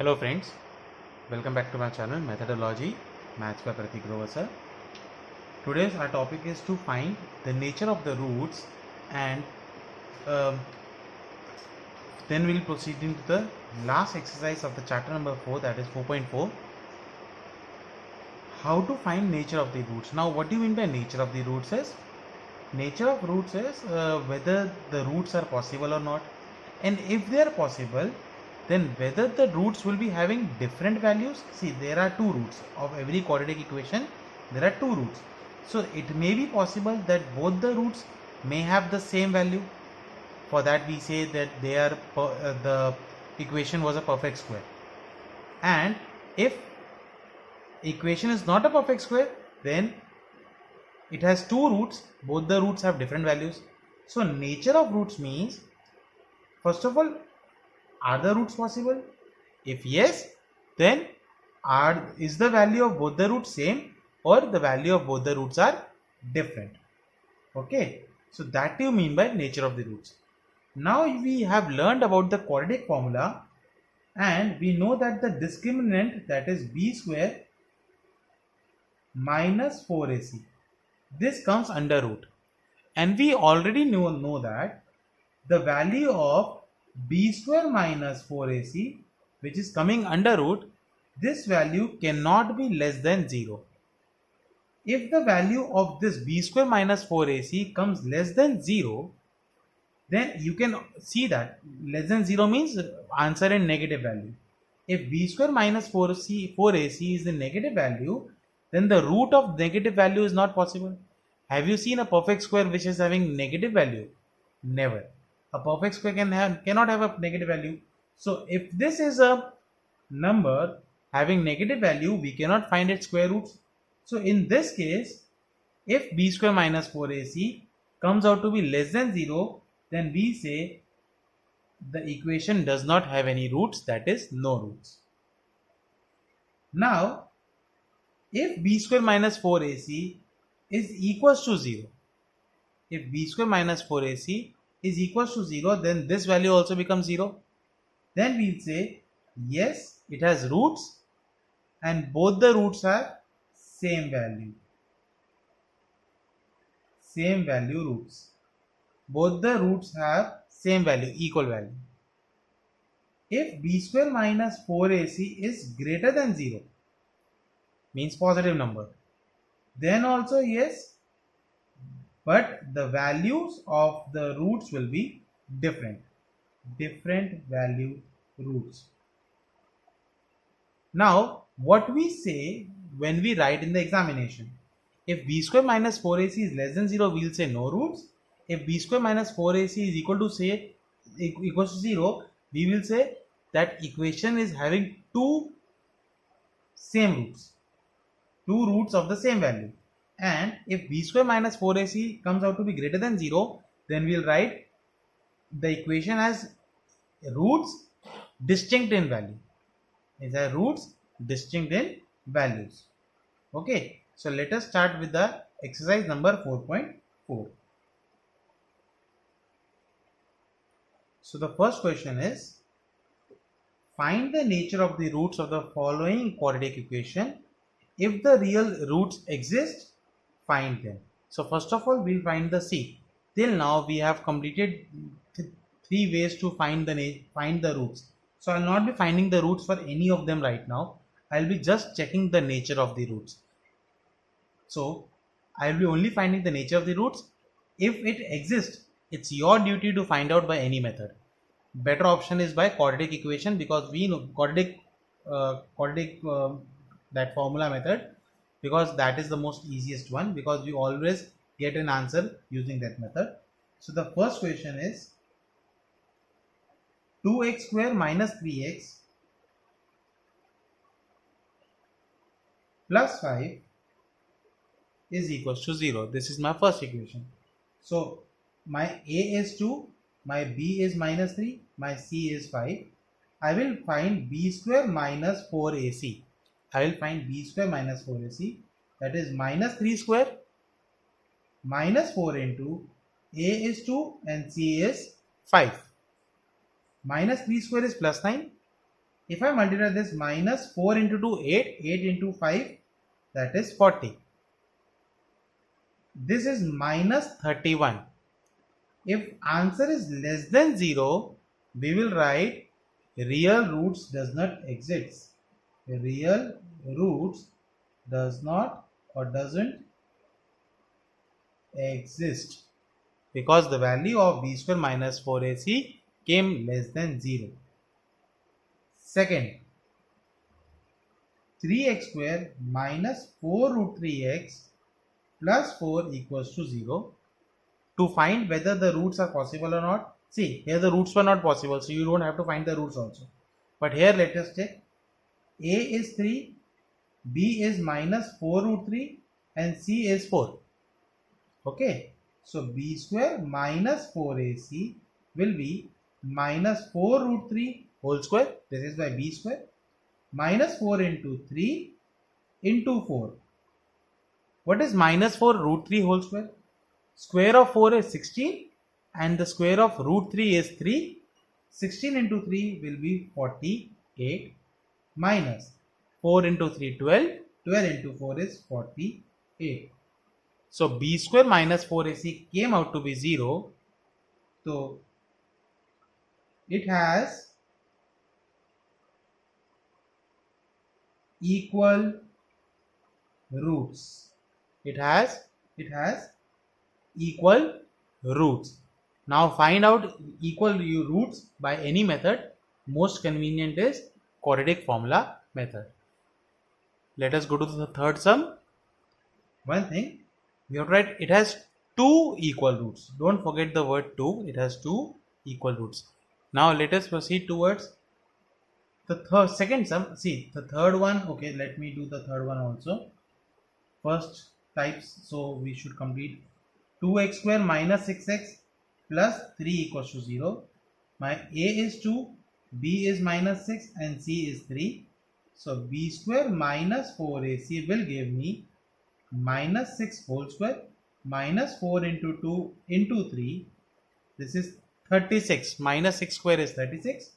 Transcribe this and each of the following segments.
Hello friends, welcome back to my channel Methodology Maths by Pratik Grover sir. Today's our topic is to find the nature of the roots and um, then we'll proceed into the last exercise of the chapter number 4, that is 4.4. How to find nature of the roots. Now what do you mean by nature of the roots is? Nature of roots is whether the roots are possible or not, and if they are possible, then whether the roots will be having different values. See, there are two roots of every quadratic equation. There are two roots, so it may be possible that both the roots may have the same value. For that we say that they are the equation was a perfect square, and if equation is not a perfect square, then it has two roots, both the roots have different values. So nature of roots means, first of all, are the roots possible? If yes, then is the value of both the roots same, or the value of both the roots are different? Okay, so that you mean by nature of the roots. Now we have learned about the quadratic formula, and we know that the discriminant, that is b square minus 4ac, this comes under root, and we already know that the value of b square minus 4ac, which is coming under root, this value cannot be less than 0. If the value of this b square minus 4ac comes less than 0, then you can see that less than 0 means answer in negative value. If b square minus 4ac is the negative value, then the root of negative value is not possible. Have you seen a perfect square which is having negative value? Never. A perfect square cannot have a negative value. So if this is a number having negative value, we cannot find its square roots. So in this case, if b square minus 4ac comes out to be less than 0, then we say the equation does not have any roots, that is no roots. Now, if b square minus 4ac is equals to 0, if b square minus 4ac is equals to 0, then this value also becomes 0. Then we'll say yes, it has roots and both the roots have same value roots. Both the roots have same value, equal value. If b square minus 4ac is greater than 0, means positive number, then also yes, but the values of the roots will be different value roots. Now what we say when we write in the examination, if b square minus 4ac is less than 0, we'll say no roots. If b square minus 4ac is equals to 0, we will say that equation is having two roots of the same value. And if b square minus 4ac comes out to be greater than 0, then we'll write the equation has roots distinct in value. It has roots distinct in values. Okay, so let us start with the exercise number 4.4. So the first question is, find the nature of the roots of the following quadratic equation. If the real roots exist, find them. So first of all, we'll find the C. Till now we have completed three ways to find the roots. So I'll not be finding the roots for any of them right now. I'll be just checking the nature of the roots. So I'll be only finding the nature of the roots. If it exists, it's your duty to find out by any method. Better option is by quadratic equation, because we know quadratic that formula method, because that is the most easiest one, because we always get an answer using that method. So the first question is 2x square minus 3x plus 5 is equals to 0. This is my first equation. So my a is 2, my b is minus 3, my c is 5. I will find b square minus 4ac. I will find b square minus 4ac, that is minus 3 square minus 4 into a is 2 and c is 5. Minus 3 square is plus 9 If I multiply this, minus 4 into 2, 8, 8 into 5, that is 40. This is minus 31. If answer is less than 0, we will write real roots does not exist. Real roots does not or doesn't exist, because the value of b square minus 4ac came less than 0. Second, 3x square minus 4 root 3x plus 4 equals to 0. To find whether the roots are possible or not, see here the roots were not possible, so you don't have to find the roots also. But here let us check. A is 3, B is minus 4 root 3 and C is 4. Okay, so b square minus 4ac will be minus 4 root 3 whole square. This is by b square minus 4 into 3 into 4. What is minus 4 root 3 whole square? Square of 4 is 16 and the square of root 3 is 3. 16 into 3 will be 48 minus 4 into 3 12. 12 into 4 is 48. So b square minus 4ac came out to be 0. So it has equal roots. It has equal roots. Now find out equal roots by any method. Most convenient is quadratic formula method. Let us go to the third sum. One thing, we have to write it has two equal roots. Don't forget the word two. It has two equal roots. Now let us proceed towards the second sum. See the third one. Okay, let me do the third one also. First types, so we should complete 2x square minus 6x plus 3 equals to 0. My a is 2, b is minus 6 and c is 3. So b square minus 4ac will give me minus 6 whole square minus 4 into 2 into 3. This is 36. Minus 6 square is 36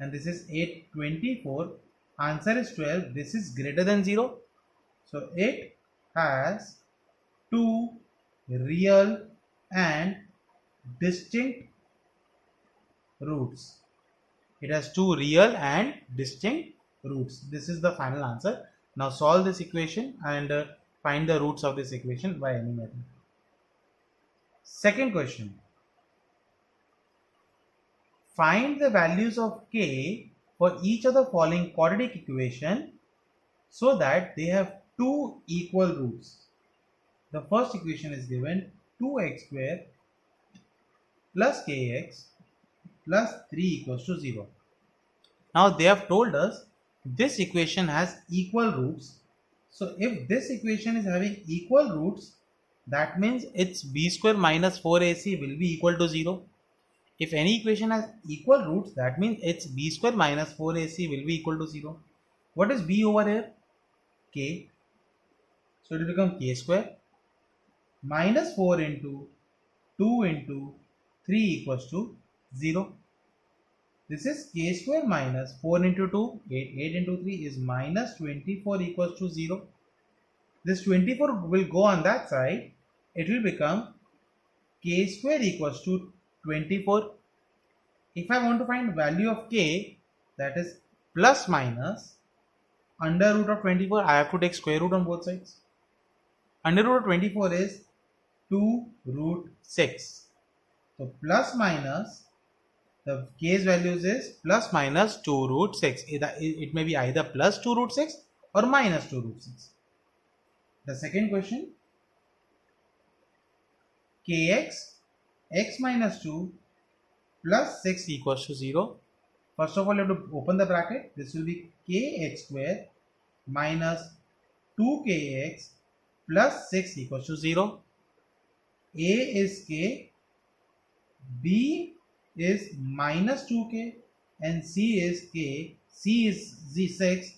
and this is 8, 24. Answer is 12. This is greater than 0. So it has two real and distinct roots. It has two real and distinct roots. This is the final answer. Now solve this equation and find the roots of this equation by any method. Second question. Find the values of k for each of the following quadratic equation so that they have two equal roots. The first equation is given 2x square plus kx plus 3 equals to 0. Now they have told us this equation has equal roots. So if this equation is having equal roots, that means its b square minus 4ac will be equal to 0. If any equation has equal roots, that means its b square minus 4ac will be equal to 0. What is b over here? K. So it will become k square minus 4 into 2 into 3 equals to 0. This is k square minus 4 into 2, 8 into 3 is minus 24 equals to 0. This 24 will go on that side. It will become k square equals to 24. If I want to find value of k, that is plus minus under root of 24, I have to take square root on both sides. Under root of 24 is 2 root 6. So plus minus, the k's values is plus minus 2 root 6. It may be either plus 2 root 6 or minus 2 root 6. The second question, kx, x minus 2 plus 6 equals to 0. First of all, you have to open the bracket. This will be kx square minus 2kx plus 6 equals to 0. A is k, b is minus 2k and c is k, c is z6.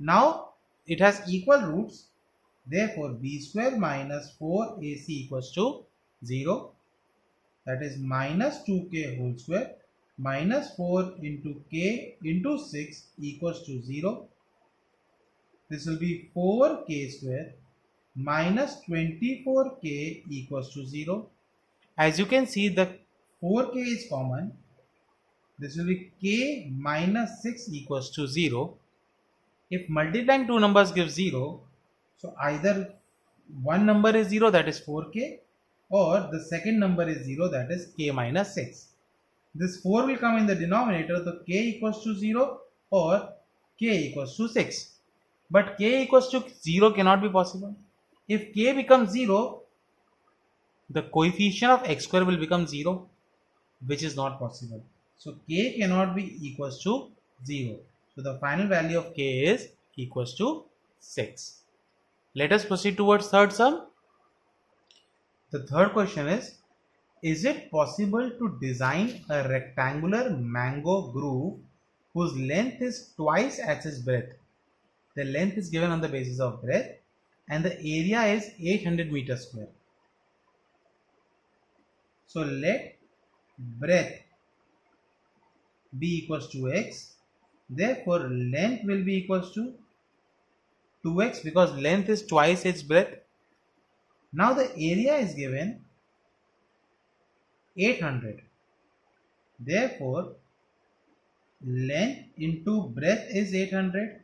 Now it has equal roots. Therefore, b square minus 4ac equals to 0. That is minus 2k whole square minus 4 into k into 6 equals to 0. This will be 4k square minus 24k equals to 0. As you can see, the 4k is common. This will be k minus 6 equals to 0. If multiplying two numbers gives 0, so either one number is 0, that is 4k, or the second number is 0, that is k minus 6. This 4 will come in the denominator, so k equals to 0 or k equals to 6. But k equals to 0 cannot be possible. If k becomes 0, the coefficient of x square will become 0, which is not possible. So k cannot be equals to 0. So the final value of k is equals to 6. Let us proceed towards third sum. The third question is it possible to design a rectangular mango groove whose length is twice as its breadth? The length is given on the basis of breadth and the area is 800 meters square. So let breadth be equals to x. Therefore, length will be equals to 2x because length is twice its breadth. Now the area is given 800. Therefore, length into breadth is 800.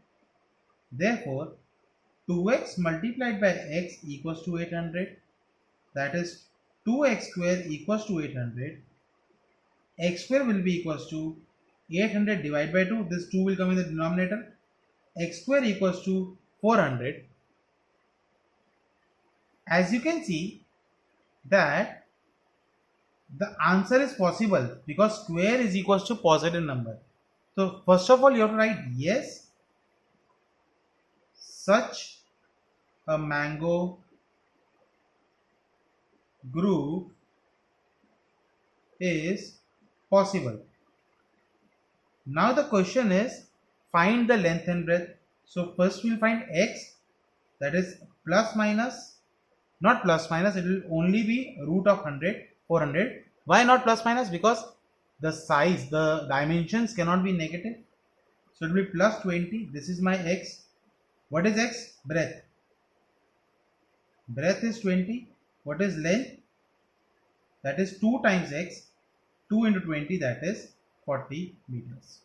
Therefore, 2x multiplied by x equals to 800. That is 2x square equals to 800. X square will be equals to 800 divided by 2. This 2 will come in the denominator. X square equals to 400. As you can see that the answer is possible because square is equals to positive number. So first of all you have to write yes, such a mango groove is possible. Now the question is find the length and breadth. So first we will find x, that is plus minus, not plus minus, it will only be root of 100, 400. Why not plus minus? Because the size, the dimensions cannot be negative. So it will be plus 20. This is my x. What is x? Breadth. Breadth is 20. What is length? That is 2 times x. 2 into 20, that is 40 meters.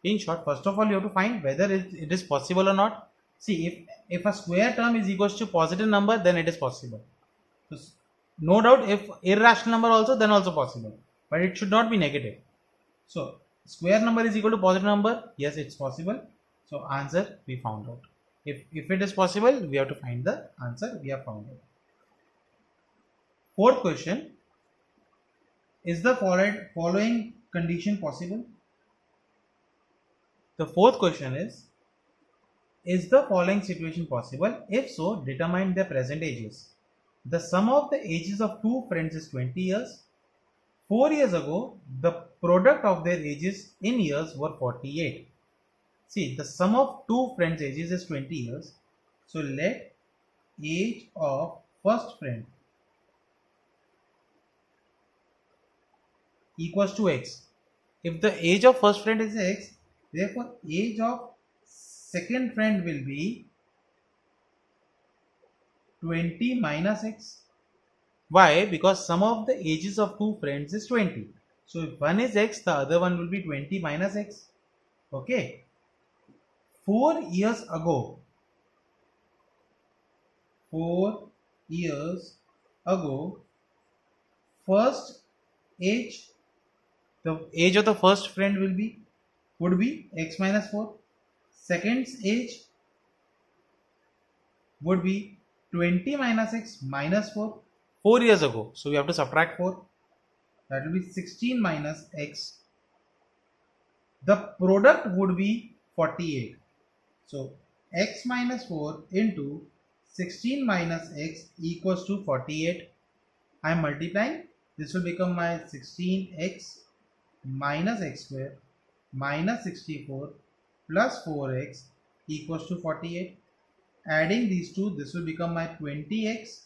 In short, first of all, you have to find whether it is possible or not. See, if a square term is equals to positive number, then it is possible. So, no doubt, if irrational number also, then also possible. But it should not be negative. So, square number is equal to positive number. Yes, it's possible. So, answer we found out. If it is possible, we have to find the answer we have found out. Fourth question. Is the following condition possible? The fourth question is the following situation possible? If so, determine their present ages. The sum of the ages of two friends is 20 years. 4 years ago, the product of their ages in years were 48. See, the sum of two friends' ages is 20 years. So let age of first friend equals to x. If the age of first friend is x, therefore age of second friend will be 20 minus x. Why? Because sum of the ages of two friends is 20. So if one is x, the other one will be 20 minus x. Okay. 4 years ago, 4 years ago, first age, the age of the first friend would be x minus 4. Second's age would be 20 minus x minus 4. 4 years ago. So we have to subtract 4. That will be 16 minus x. The product would be 48. So x minus 4 into 16 minus x equals to 48. I am multiplying. This will become my 16x minus x square minus 64 plus 4x equals to 48. Adding these two, this will become my 20x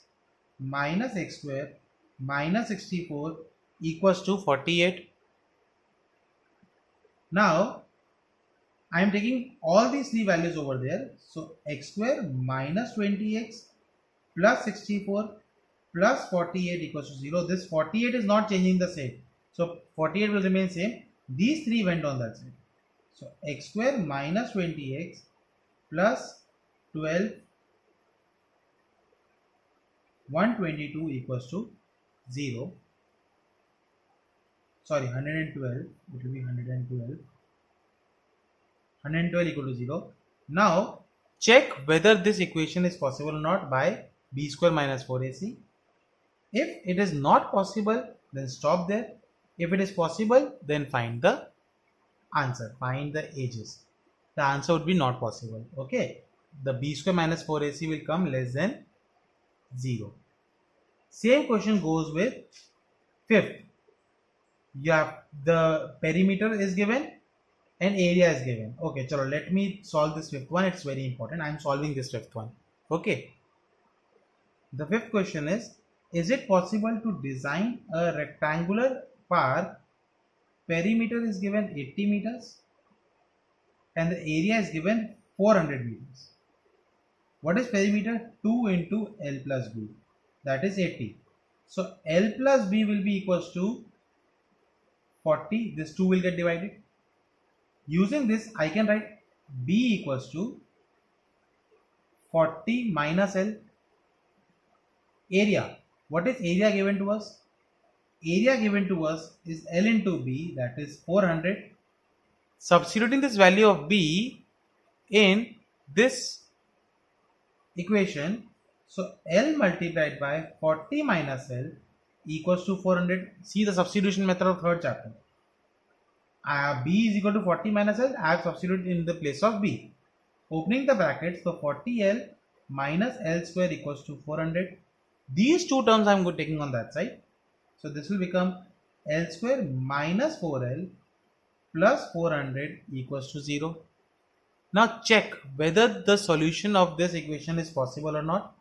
minus x square minus 64 equals to 48. Now I am taking all these three values over there. So x square minus 20x plus 64 plus 48 equals to 0. This 48 is not changing the same. So 48 will remain same. These three went on that side. So x square minus 20x plus 12 122 equals to 0. Sorry, 112. It will be 112. 112 equal to 0. Now check whether this equation is possible or not by b square minus 4ac. If it is not possible, then stop there. If it is possible, then find the answer, find the ages. The answer would be not possible. Okay, the b square minus 4ac will come less than 0. Same question goes with fifth. You have the perimeter is given and area is given. Okay, chalo, let me solve this fifth one. It's very important. I am solving this fifth one. Okay, the fifth question is it possible to design a rectangular park? Perimeter is given 80 meters and the area is given 400 meters. What is perimeter? 2 into L plus B, that is 80. So L plus B will be equals to 40. This 2 will get divided. Using this, I can write B equals to 40 minus L. Area. What is area given to us? Area given to us is L into B, that is 400. Substituting this value of B in this equation, so L multiplied by 40 minus L equals to 400. See the substitution method of third chapter. B is equal to 40 minus L. I have substituted in the place of B. Opening the brackets, so 40L minus L square equals to 400. These two terms I am taking on that side. So this will become L square minus 4L plus 400 equals to 0. Now check whether the solution of this equation is possible or not.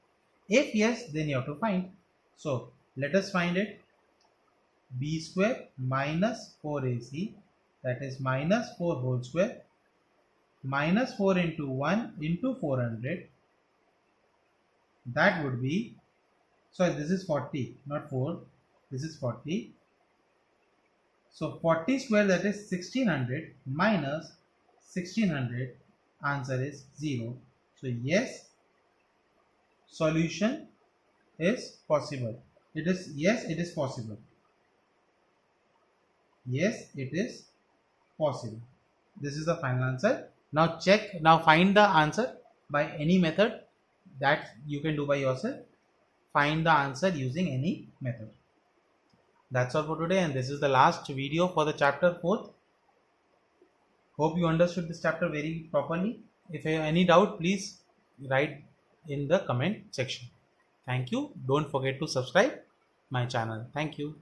If yes, then you have to find. So let us find it. B square minus 4ac, that is minus 4 whole square, minus 4 into 1 into 400, that would be, sorry, this is 40, not 4, this is 40. So 40 square, that is 1600 minus 1600, answer is 0. So yes, solution is possible. It is, yes, it is possible. Yes, it is possible. This is the final answer. Now check, now find the answer by any method that you can do by yourself. Find the answer using any method. That's all for today, and this is the last video for the chapter 4th. Hope you understood this chapter very properly. If you have any doubt, please write in the comment section. Thank you. Don't forget to subscribe my channel. Thank you.